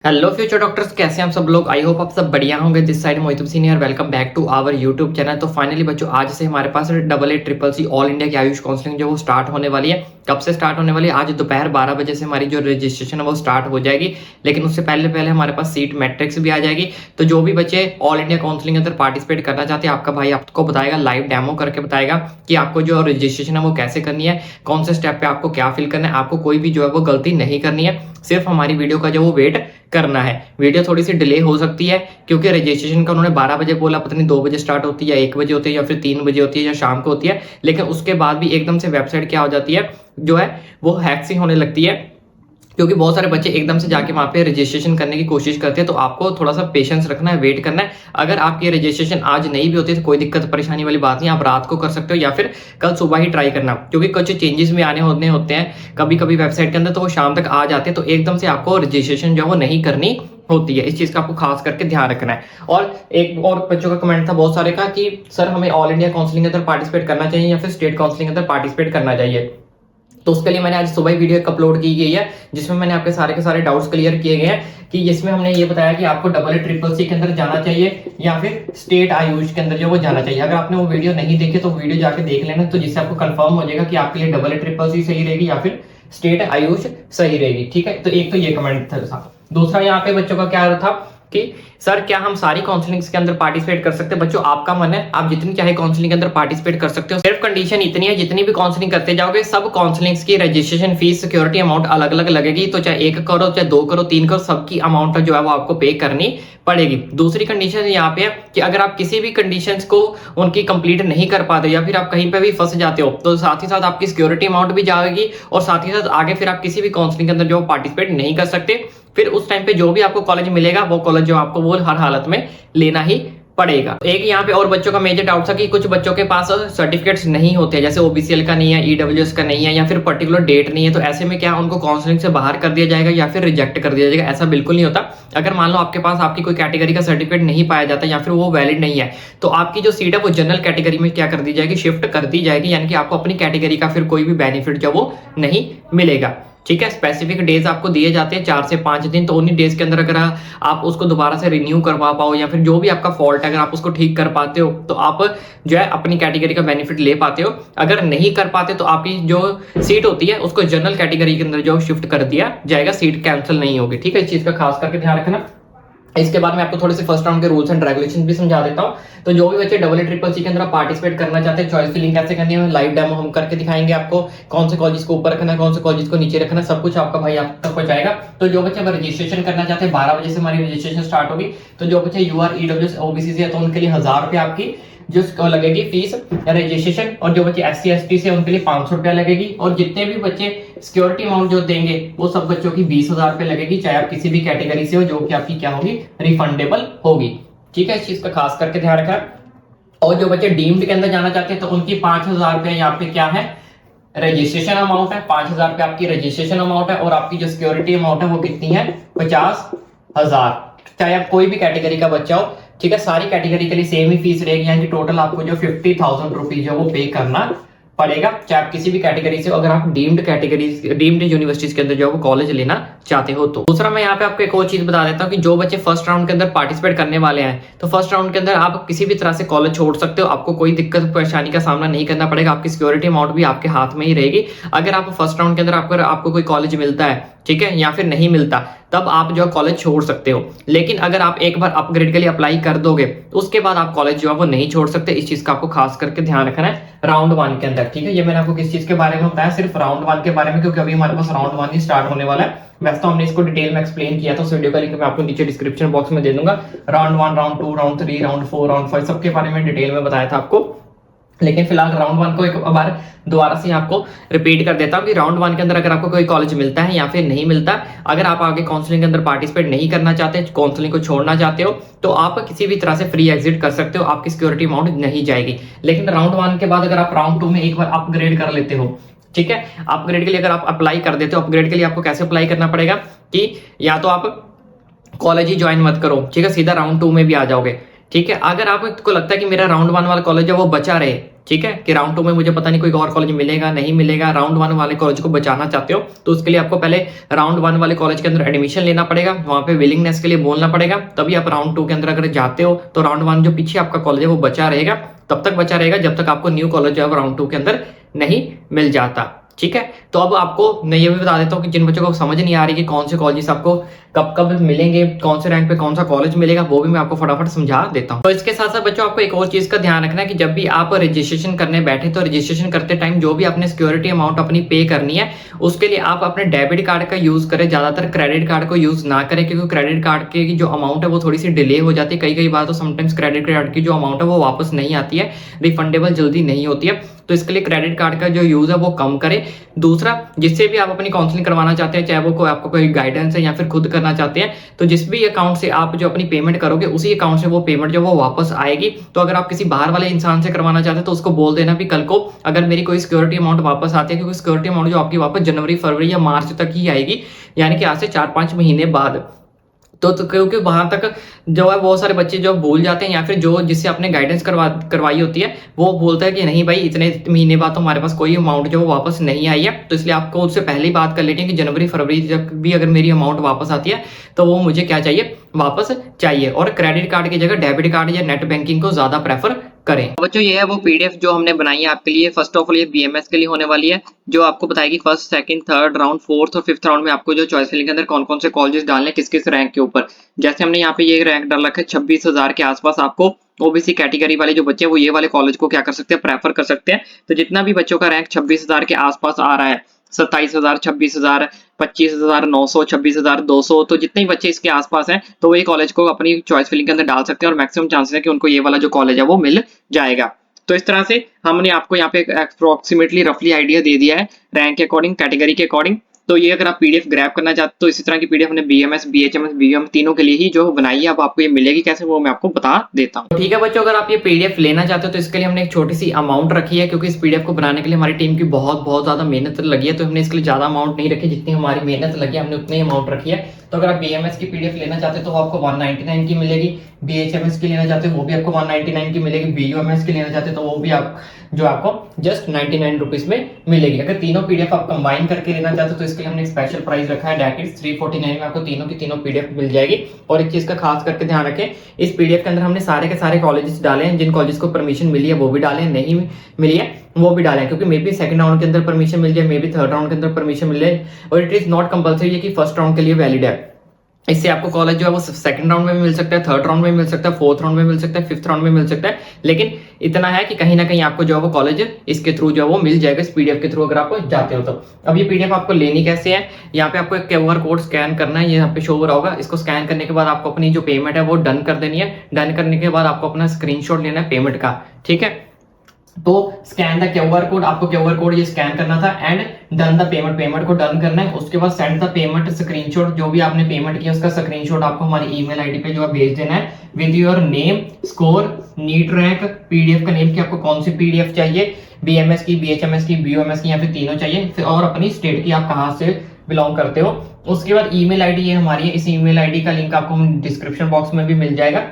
Hello future doctors, कैसे हैं आप सब लोग। आई होप आप सब बढ़िया होंगे। This side Mohit senior, welcome back to our YouTube channel. तो फाइनली बच्चों, आज से हमारे पास 88CCC ऑल इंडिया की आयुष काउंसलिंग जो वो स्टार्ट होने वाली है। कब से स्टार्ट होने वाली है? आज दोपहर 12 बजे से हमारी जो रजिस्ट्रेशन है वो स्टार्ट हो जाएगी। लेकिन उससे पहले पहले हमारे पास सीट मैट्रिक्स भी आ जाएगी। तो जो भी बच्चे ऑल इंडिया काउंसलिंग के अंदर पार्टिसिपेट करना चाहते हैं, आपका भाई आपको बताएगा, लाइव डेमो करके बताएगा कि आपको जो रजिस्ट्रेशन है वो कैसे करनी है, कौन से स्टेप पे आपको क्या फिल करना है। आपको कोई भी जो है वो गलती नहीं करनी है, सिर्फ हमारी वीडियो का जो वो वेट करना है। वीडियो थोड़ी सी डिले हो सकती है क्योंकि रजिस्ट्रेशन का उन्होंने 12 बजे बोला, पता नहीं 2 बजे स्टार्ट होती है या 1 बजे होती है या फिर 3 बजे होती है या शाम को होती है। लेकिन उसके बाद भी एकदम से वेबसाइट क्या हो जाती है, जो है वो हैक सी होने लगती है, क्योंकि बहुत सारे बच्चे एकदम से जाके वहां पे रजिस्ट्रेशन करने की कोशिश करते हैं। तो आपको थोड़ा सा पेशेंस रखना है, वेट करना है। अगर आपकी रजिस्ट्रेशन आज नहीं भी होती तो कोई दिक्कत परेशानी वाली बात नहीं, आप रात को कर सकते हो या फिर कल सुबह ही ट्राई करना, क्योंकि कुछ चेंजेस भी आने होते हैं कभी कभी वेबसाइट के अंदर, तो वो शाम तक आ जाते हैं। तो एकदम से आपको रजिस्ट्रेशन जो है वो नहीं करनी होती है। इस चीज का आपको खास करके ध्यान रखना है। और एक और बच्चों का कमेंट था बहुत सारे का कि सर हमें ऑल इंडिया काउंसलिंग के अंदर पार्टिसिपेट करना चाहिए या फिर स्टेट काउंसलिंग के अंदर पार्टिसिपेट करना चाहिए। तो उसके लिए मैंने आज सुबह ही वीडियो एक अपलोड की गई है, जिसमें मैंने आपके सारे के सारे डाउट्स क्लियर किए गए हैं। कि जिसमें हमने ये बताया कि आपको CCC के अंदर जाना चाहिए या फिर स्टेट आयुष के अंदर जो वो जाना चाहिए। अगर आपने वो वीडियो नहीं देखी तो वीडियो जाके देख लेना, तो जिससे आपको कंफर्म हो जाएगा कि आपके लिए CCC सही रहेगी या फिर स्टेट आयुष सही रहेगी। ठीक है, तो एक तो ये कमेंट था। दूसरा यहाँ पे बच्चों का क्या था कि सर क्या हम सारी काउंसलिंग के अंदर पार्टिसिपेट कर सकते हैं? बच्चों आपका मन है, आप जितनी चाहे काउंसलिंग के अंदर पार्टिसिपेट कर सकते हो। सिर्फ कंडीशन इतनी है, जितनी भी काउंसलिंग करते जाओगे सब काउंसलिंग की रजिस्ट्रेशन फीस, सिक्योरिटी अमाउंट अलग अलग लगेगी। तो चाहे 1 करो, चाहे 2 करो, 3 करो, सबकी अमाउंट जो है वो आपको पे करनी पड़ेगी। दूसरी कंडीशन यहाँ पे है कि अगर आप किसी भी कंडीशन को उनकी कंप्लीट नहीं कर पाते या फिर आप कहीं पे भी फंस जाते हो, तो साथ ही साथ आपकी सिक्योरिटी अमाउंट भी जाएगी और साथ ही साथ आगे फिर आप किसी भी काउंसलिंग के अंदर जो पार्टिसिपेट नहीं कर सकते। फिर उस टाइम पे जो भी आपको कॉलेज मिलेगा वो कॉलेज जो आपको वो हर हालत में लेना ही पड़ेगा। एक यहाँ पे और बच्चों का मेजर डाउट था कि कुछ बच्चों के पास सर्टिफिकेट्स नहीं होते, जैसे OBCL का नहीं है, EWS का नहीं है या फिर पर्टिकुलर डेट नहीं है। तो ऐसे में क्या उनको काउंसलिंग से बाहर कर दिया जाएगा या फिर रिजेक्ट कर दिया जाएगा? ऐसा बिल्कुल नहीं होता। अगर मान लो आपके पास आपकी कोई कैटेगरी का सर्टिफिकेट नहीं पाया जाता या फिर वो वैलिड नहीं है, तो आपकी जो सीट है वो जनरल कैटेगरी में क्या कर दी जाएगी, शिफ्ट कर दी जाएगी। यानी कि आपको अपनी कैटेगरी का फिर कोई भी बेनिफिट जो वो नहीं मिलेगा। ठीक है, स्पेसिफिक डेज आपको दिए जाते हैं 4 से 5 दिन। तो उन्हीं डेज के अंदर अगर आप उसको दोबारा से रिन्यू करवा पाओ या फिर जो भी आपका फॉल्ट है अगर आप उसको ठीक कर पाते हो, तो आप जो है अपनी कैटेगरी का बेनिफिट ले पाते हो। अगर नहीं कर पाते तो आपकी जो सीट होती है उसको जनरल कैटेगरी के अंदर जो शिफ्ट कर दिया जाएगा, सीट कैंसिल नहीं होगी। ठीक है, इस चीज का खास करके ध्यान रखना। इसके बाद मैं आपको थोड़े से फर्स्ट राउंड के रूल्स एंड रेगुलेशन भी समझा देता हूं। तो जो भी बच्चे CCC के अंदर पार्टिसिपेट करना चाहते हैं, चॉइस फिलिंग कैसे करनी है, लाइव डेमो हम करके दिखाएंगे आपको। कौन से कॉलेज को ऊपर रखना है, कौन से कॉलेज को नीचे रखना है, सब कुछ आपका भाई आप तक पहुंचाएगा। तो जो बच्चे अगर रजिस्ट्रेशन करना चाहते हैं, 12 बजे से हमारी रजिस्ट्रेशन स्टार्ट होगी। तो जो बच्चे UR EWS OBC से है तो उनके लिए 1000 रुपये आपकी जो लगेगी फीस रजिस्ट्रेशन, और जो बच्चे SC ST से उनके लिए 500 रुपया लगेगी। और जितने भी बच्चे सिक्योरिटी अमाउंट जो देंगे वो सब बच्चों की 20,000 रुपये लगेगी, चाहे आप किसी भी कैटेगरी से हो, जो कि आपकी क्या होगी, रिफंडेबल होगी। ठीक है, इस चीज का खास करके ध्यान रखना। और जो बच्चे डीम्ड के अंदर जाना चाहते हैं तो उनकी 5,000 रुपये यहाँ पे क्या है, रजिस्ट्रेशन अमाउंट है। 5,000 रुपये आपकी रजिस्ट्रेशन अमाउंट है और आपकी जो सिक्योरिटी अमाउंट है वो कितनी है, 50,000। चाहे आप कोई भी कैटेगरी का बच्चा हो, ठीक है, सारी कैटेगरी के लिए सेम ही फीस रहेगी। यानी कि टोटल आपको जो 50,000 रुपीज है वो पे करना पड़ेगा, चाहे आप किसी भी कैटेगरी से, अगर आप डीम्ड यूनिवर्सिटीज के अंदर जो वो कॉलेज लेना चाहते हो। तो दूसरा मैं यहाँ पे आपको एक और चीज बता देता हूँ कि जो बच्चे फर्स्ट राउंड के अंदर पार्टिसिपेट करने वाले हैं, तो फर्स्ट राउंड के अंदर आप किसी भी तरह से कॉलेज छोड़ सकते हो, आपको कोई दिक्कत परेशानी का सामना नहीं करना पड़ेगा। आपकी सिक्योरिटी अमाउंट भी आपके हाथ में ही रहेगी। अगर आप फर्स्ट राउंड के अंदर आपको कोई कॉलेज मिलता है, ठीक है, या फिर नहीं मिलता, तब आप जो कॉलेज छोड़ सकते हो। लेकिन अगर आप एक बार अपग्रेड के लिए अप्लाई कर दोगे तो उसके बाद आप कॉलेज जो है वो नहीं छोड़ सकते। इस चीज का आपको खास करके ध्यान रखना है राउंड 1 के अंदर। ठीक है, ये मैंने आपको किस चीज के बारे में बताया, सिर्फ राउंड 1 के बारे में, क्योंकि अभी हमारे पास राउंड 1 ही स्टार्ट होने वाला है। वैसे तो हमने इसको डिटेल में एक्सप्लेन किया था, उस वीडियो का लिंक मैं आपको नीचे डिस्क्रिप्शन बॉक्स में दे दूंगा। Round 1, round 2, round 3, round 4, round 5 सबके बारे में डिटेल में बताया था आपको। लेकिन फिलहाल राउंड 1 को एक बार दोबारा से आपको रिपीट कर देता हूं कि राउंड 1 के अंदर अगर आपको कोई कॉलेज मिलता है या फिर नहीं मिलता, अगर आप आगे काउंसलिंग के अंदर पार्टिसिपेट नहीं करना चाहते, काउंसलिंग को छोड़ना चाहते हो, तो आप किसी भी तरह से फ्री एग्जिट कर सकते हो, आपकी सिक्योरिटी अमाउंट नहीं जाएगी। लेकिन राउंड 1 के बाद अगर आप राउंड 2 में एक बार अपग्रेड कर लेते हो, ठीक है, अपग्रेड के लिए अगर आप अप्लाई कर देते हो, अपग्रेड के लिए आपको कैसे अप्लाई करना पड़ेगा कि या तो आप कॉलेज ही ज्वाइन मत करो, ठीक है, सीधा राउंड 2 में भी आ जाओगे। ठीक है, अगर आपको लगता है कि मेरा राउंड 1 वाला कॉलेज है वो बचा रहे, ठीक है, कि राउंड 2 में मुझे पता नहीं कोई और कॉलेज मिलेगा नहीं मिलेगा, राउंड 1 वाले कॉलेज को बचाना चाहते हो तो उसके लिए आपको पहले राउंड 1 वाले कॉलेज के अंदर एडमिशन लेना पड़ेगा, वहां पे विलिंगनेस के लिए बोलना पड़ेगा, तभी आप राउंड 2 के अंदर अगर जाते हो तो राउंड 1 जो पीछे आपका कॉलेज है वो बचा रहेगा, तब तक बचा रहेगा जब तक आपको न्यू कॉलेज जो है राउंड 2 के अंदर नहीं मिल जाता। ठीक है, तो अब आपको मैं ये भी बता देता हूँ कि जिन बच्चों को समझ नहीं आ रही कि कौन से कॉलेजेस आपको कब कब मिलेंगे, कौन से रैंक पे कौन सा कॉलेज मिलेगा, वो भी मैं आपको फटाफट समझा देता हूँ। तो इसके साथ साथ बच्चों आपको एक और चीज का ध्यान रखना है कि जब भी आप रजिस्ट्रेशन करने बैठे तो रजिस्ट्रेशन करते टाइम जो भी आपने सिक्योरिटी अमाउंट अपनी पे करनी है उसके लिए आप अपने डेबिट कार्ड का यूज करें, ज्यादातर क्रेडिट कार्ड को यूज ना करें, क्योंकि क्रेडिट कार्ड की जो अमाउंट है वो थोड़ी सी डिले हो जाती है, कई बार तो समटाइम्स क्रेडिट कार्ड की जो अमाउंट है वो वापस नहीं आती है, रिफंडेबल जल्दी नहीं होती है, तो इसके लिए क्रेडिट कार्ड का जो यूज है वो कम करें। दूसरा, जिससे भी आप अपनी काउंसलिंग करवाना चाहते हैं, चाहे वो आपको कोई गाइडेंस है या फिर खुद करना चाहते हैं, तो जिस भी अकाउंट से आप जो अपनी पेमेंट करोगे उसी अकाउंट से वो पेमेंट जो वो वापस आएगी। तो अगर आप किसी बाहर वाले इंसान से करवाना चाहते हैं तो उसको बोल देना भी कल को अगर मेरी कोई सिक्योरिटी अमाउंट वापस आती है, क्योंकि सिक्योरिटी अमाउंट जो आपकी वापस जनवरी फरवरी या मार्च तक ही आएगी, यानी कि आज से 4-5 महीने बाद। तो क्योंकि वहां तक जो है बहुत सारे बच्चे जो भूल जाते हैं या फिर जो जिससे आपने गाइडेंस करवाई होती है वो बोलता है कि नहीं भाई इतने महीने बाद तो हमारे पास कोई अमाउंट जो वापस नहीं आई है, तो इसलिए आपको उससे पहले ही बात कर लेनी है कि जनवरी फरवरी तक भी अगर मेरी अमाउंट वापस आती है तो वो मुझे क्या चाहिए, वापस चाहिए। और क्रेडिट कार्ड की जगह डेबिट कार्ड या नेट बैंकिंग को ज्यादा प्रेफर करें। बच्चों ये है वो पीडीएफ जो हमने बनाई है आपके लिए। फर्स्ट ऑफ ऑल ये बीएमएस के लिए होने वाली है, जो आपको बताएगी first second third round fourth और फिफ्थ राउंड में आपको जो चॉइस फिलिंग के अंदर कौन कौन से कॉलेजेस डालने किस किस रैंक के ऊपर। जैसे हमने यहाँ पे ये रैंक डाल रखा है 26,000 के आसपास, आपको ओबीसी कैटेगरी वाले जो बच्चे हैं वो ये वाले कॉलेज को क्या कर सकते हैं, प्रेफर कर सकते हैं। तो जितना भी बच्चों का रैंक 26,000 के आसपास आ रहा है, 27,000, 26,000, 25,900, 26,200, तो जितने बच्चे इसके आसपास हैं तो वो ये कॉलेज को अपनी चॉइस फिलिंग के अंदर डाल सकते हैं और मैक्सिमम चांसेस है कि उनको ये वाला जो कॉलेज है वो मिल जाएगा। तो इस तरह से हमने आपको यहाँ पे अप्रोक्सीमेटली रफली आइडिया दे दिया है रैंक के अकॉर्डिंग, कैटेगरी के अकॉर्डिंग। तो ये अगर आप पीडीएफ ग्रैब करना चाहते हो तो इसी तरह की पीडीएफ हमने बीएमएस, बीएचएमएस, बीएम तीनों के लिए ही जो बनाई है, अब आपको ये मिलेगी कैसे वो मैं आपको बता देता हूँ। तो ठीक है बच्चों, अगर आप ये पीडीएफ लेना चाहते हो तो इसके लिए हमने एक छोटी सी अमाउंट रखी है, क्योंकि इस पीडीएफ को बनाने के लिए हमारी टीम की बहुत ज्यादा मेहनत लगी है, तो हमने इसके लिए ज्यादा अमाउंट नहीं रखी, जितनी हमारी मेहनत लगी हमने उतनी अमाउंट रखी है। तो अगर आप बीएमएस की पीडीएफ लेना चाहते हो तो आपको 199 की मिलेगी, बीएचएमएस की लेना चाहते हो वो भी आपको 199 की मिलेगी, बीयूएमएस की लेना चाहते हो तो वो भी आपको जस्ट 99 रुपीज में मिलेगी। अगर तीनों पीडीएफ आप कंबाइन करके लेना चाहते हो तो इसके लिए हमने स्पेशल प्राइस रखा है, दैट इज 349 में आपको तीनों की तीनों पीडीएफ मिल जाएगी। और एक चीज का खास करके ध्यान रखें, इस पीडीएफ के अंदर हमने सारे के सारे कॉलेजेस डाले हैं, जिन कॉलेज को परमिशन मिली है वो भी डाले, नहीं मिली है वो भी डालें, क्योंकि मे बी सेकंड राउंड के अंदर परमिशन मिल जाए, मे बी थर्ड राउंड के अंदर परमिशन मिल जाए, और इट इज नॉट कंपल्सरी कि फर्स्ट राउंड के लिए वैलिड है। इससे आपको कॉलेज जो है वो सेकंड राउंड में भी मिल सकता है, थर्ड राउंड में मिल सकता है, फोर्थ राउंड में मिल सकता है, फिफ्थ राउंड में मिल सकता है, लेकिन इतना है कि कहीं ना कहीं आपको जो है वो कॉलेज इसके थ्रू जो है वो मिल जाएगा, इस पीडीएफ के थ्रू अगर आप जाते हो तो। अब ये पीडीएफ आपको लेनी कैसे है, यहाँ पे आपको एक क्यूआर कोड स्कैन करना है, ये यहाँ पे शो हो रहा होगा, इसको स्कैन करने के बाद आपको अपनी जो पेमेंट है वो डन कर देनी है। डन करने के बाद आपको अपना स्क्रीनशॉट लेना है पेमेंट का, ठीक है। तो स्कैन द क्यूआर कोड, आपको क्यूआर कोड ये स्कैन करना था and done the payment, payment को डन करना है। उसके बाद सेंड द पेमेंट स्क्रीनशॉट, जो भी आपने पेमेंट किया उसका स्क्रीनशॉट आपको हमारी ईमेल आईडी पे जो है भेज देना है with your name, score, NEET rank, PDF का नेम कि आपको कौन सी पीडीएफ चाहिए, बीएमएस की, बीएचएमएस की, बीयूएमएस की या फिर तीनों चाहिए, और अपनी स्टेट की आप कहां से बिलोंग करते हो। उसके बाद ईमेल आईडी ये हमारी है, इस ईमेल आईडी का लिंक आपको डिस्क्रिप्शन बॉक्स में भी मिल जाएगा।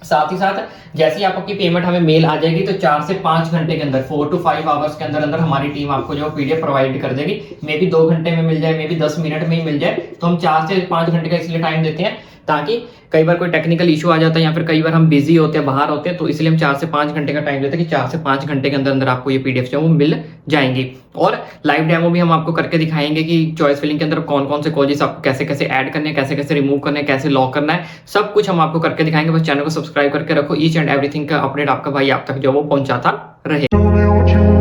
साथ ही साथ जैसे ही आपकी पेमेंट हमें मेल आ जाएगी तो 4 से 5 घंटे के अंदर, 4 to 5 आवर्स के अंदर अंदर हमारी टीम आपको जो पीडीएफ प्रोवाइड कर देगी। मे बी 2 घंटे में मिल जाए, मे बी 10 मिनट में ही मिल जाए, तो हम 4 से 5 घंटे का इसलिए टाइम देते हैं ताकि कई बार कोई टेक्निकल इशू आ जाता है या फिर कई बार हम बिजी होते हैं, बाहर होते हैं, तो इसलिए हम 4 से 5 घंटे का टाइम देते हैं कि 4 से 5 घंटे के अंदर अंदर आपको ये पीडीएफ जो वो मिल जाएंगी। और लाइव डेमो भी हम आपको करके दिखाएंगे कि चॉइस फिलिंग के अंदर कौन कौन से कॉलेजेस आपको कैसे कैसे ऐड करने हैं, कैसे कैसे रिमूव करने हैं, कैसे लॉक करना है, सब कुछ हम आपको करके दिखाएंगे। बस चैनल को सब्सक्राइब करके रखो, ईच एंड एवरीथिंग का अपडेट आपका भाई आप तक जो वो पहुंचाता रहे।